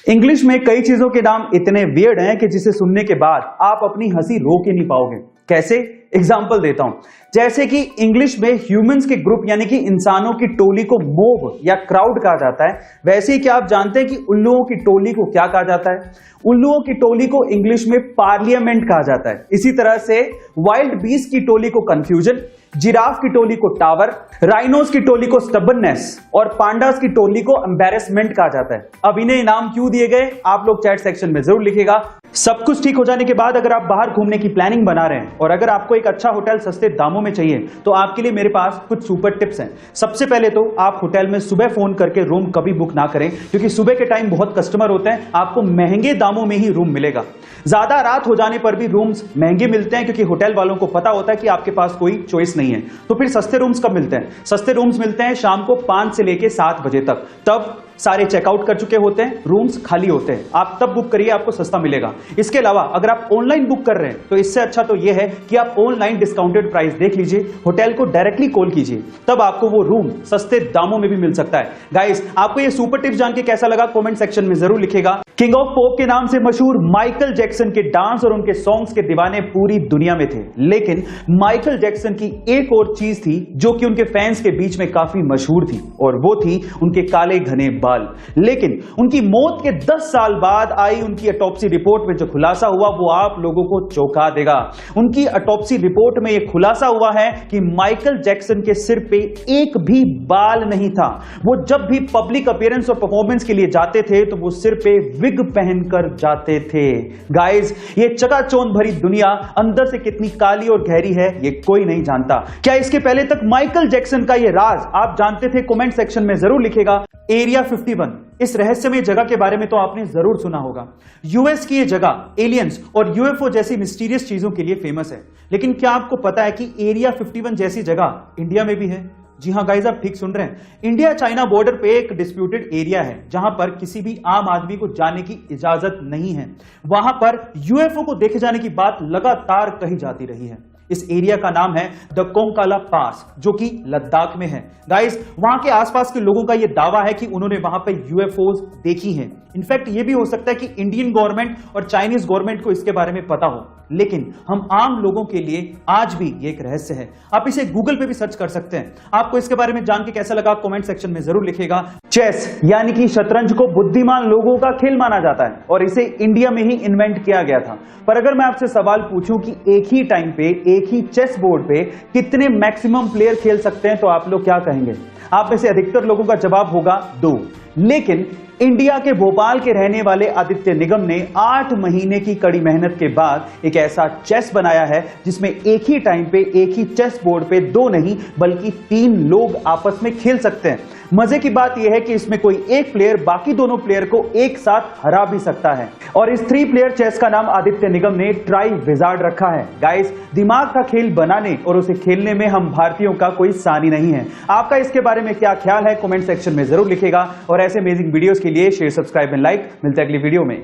English में कई चीजों के नाम इतने वियर्ड हैं कि जिसे सुनने के बाद आप अपनी हंसी रोक ही नहीं पाओगे। कैसे? एग्जाम्पल देता हूं। जैसे कि इंग्लिश में ह्यूमंस के ग्रुप यानी कि इंसानों की टोली को मोब या क्राउड कहा जाता है, वैसे ही क्या आप जानते हैं कि उल्लुओं की टोली को क्या कहा जाता है? उल्लुओं की टोली को इंग्लिश में पार्लियामेंट कहा जाता है। इसी तरह से वाइल्ड बीस्ट की टोली को कंफ्यूजन, जिराफ की टोली को टावर, राइनोस की टोली को स्टबननेस और पांडास की टोली को एम्बैरेसमेंट कहा जाता है। अब इन्हें इनाम क्यों दिए गए आप लोग चैट सेक्शन में जरूर लिखिएगा। सब कुछ ठीक हो जाने के बाद अगर आप बाहर घूमने की प्लानिंग बना रहे हैं और अगर आपको एक अच्छा होटल सस्ते दामों में चाहिए तो आपके लिए मेरे पास कुछ सुपर टिप्स हैं। सबसे पहले तो आप होटल में सुबह फोन करके रूम कभी बुक ना करें, क्योंकि सुबह के टाइम बहुत कस्टमर होते हैं, आपको महंगे दामों में ही रूम मिलेगा। ज्यादा रात हो जाने पर भी रूम्स महंगे मिलते हैं, क्योंकि होटल वालों को पता होता है कि आपके पास कोई चॉइस नहीं है। तो फिर सस्ते रूम्स कब मिलते हैं? सस्ते रूम्स मिलते हैं शाम को 5 से लेके 7 बजे तक। तब सारे चेकआउट कर चुके होते हैं, रूम्स खाली होते हैं। आप तब बुक करिए, आपको सस्ता मिलेगा। इसके अलावा अगर आप ऑनलाइन बुक कर रहे हैं तो इससे अच्छा तो यह है कि आप ऑनलाइन डिस्काउंटेड प्राइस देख लीजिए, होटल को डायरेक्टली कॉल कीजिए, तब आपको वो रूम सस्ते दामों में भी मिल सकता है। गाइस, आपको ये सुपर टिप्स जान के कैसा लगा कमेंट सेक्शन में जरूर लिखिएगा। किंग ऑफ पॉप के नाम से मशहूर माइकल जैक्सन के डांस और उनके सॉन्ग्स के दीवाने पूरी दुनिया में थे, लेकिन माइकल जैक्सन की एक और चीज थी जो कि उनके फैंस के बीच में काफी मशहूर थी, और वो थी उनके काले घने बाल। लेकिन उनकी मौत के 10 साल बाद आई उनकी ऑटोप्सी रिपोर्ट में जो खुलासा हुआ वो आप लोगों को चौंका देगा। उनकी ऑटोप्सी रिपोर्ट में यह खुलासा हुआ है कि माइकल जैक्सन के सिर पे एक भी बाल नहीं था। वो जब भी पब्लिक अपीयरेंस और परफॉर्मेंस के लिए जाते थे तो वो सिर पे विग पहनकर जाते थे। गाइस, ये चकाचौंध भरी दुनिया अंदर से कितनी काली और गहरी है ये कोई नहीं जानता। क्या इसके पहले तक माइकल जैक्सन का ये राज आप जानते थे? कमेंट सेक्शन में जरूर लिखेगा। एरिया 51, इस रहस्यमय जगह के बारे में तो आपने जरूर सुना होगा। यूएस की यह जगह एलियंस और यूएफओ जैसी मिस्टीरियस चीजों के लिए फेमस है, लेकिन क्या आपको पता है कि एरिया 51 जैसी जगह इंडिया में भी है? जी हां गाइस, आप ठीक सुन रहे हैं। इंडिया चाइना बॉर्डर पे एक डिस्प्यूटेड एरिया है जहां पर किसी भी आम आदमी को जाने की इजाजत नहीं है। वहां पर यूएफओ को देखे जाने की बात लगातार कही जाती रही है। इस एरिया का नाम है द कोंकाला पास, जो कि लद्दाख में है। गाइस, वहां के आसपास के लोगों का यह दावा है कि उन्होंने वहां पे यूएफओज देखी हैं। इनफैक्ट ये भी हो सकता है कि इंडियन गवर्नमेंट और चाइनीज गवर्नमेंट को इसके बारे में पता हो, लेकिन हम आम लोगों के लिए आज भी ये एक रहस्य है। आप इसे गूगल पे भी सर्च कर सकते हैं। आपको इसके बारे में जान के कैसा लगा कमेंट सेक्शन में जरूर लिखिएगा। चेस यानी कि शतरंज को बुद्धिमान लोगों का खेल माना जाता है और इसे इंडिया में ही इन्वेंट किया गया था। पर अगर मैं आपसे सवाल पूछूं कि एक ही टाइम पे एक ही चेस बोर्ड पे कितने मैक्सिमम प्लेयर खेल सकते हैं तो आप लोग क्या कहेंगे? आप में से अधिकतर लोगों का जवाब होगा 2। लेकिन इंडिया के भोपाल के रहने वाले आदित्य निगम ने 8 महीने की कड़ी मेहनत के बाद एक ऐसा चेस बनाया है जिसमें एक ही टाइम पे एक ही चेस बोर्ड पे 2 नहीं बल्कि 3 लोग आपस में खेल सकते हैं। मजे की बात यह है कि इसमें कोई एक प्लेयर बाकी दोनों प्लेयर को एक साथ हरा भी सकता है, और इस 3 प्लेयर चेस का नाम आदित्य निगम ने ट्राई विजार्ड रखा है। गाइस, दिमाग का खेल बनाने और उसे खेलने में हम भारतीयों का कोई सानी नहीं है। आपका इसके बारे में क्या ख्याल है कमेंट सेक्शन में जरूर लिखेगा, और ऐसे अमेजिंग वीडियोस के लिए शेयर, सब्सक्राइब एंड लाइक। मिलते हैं अगली वीडियो में।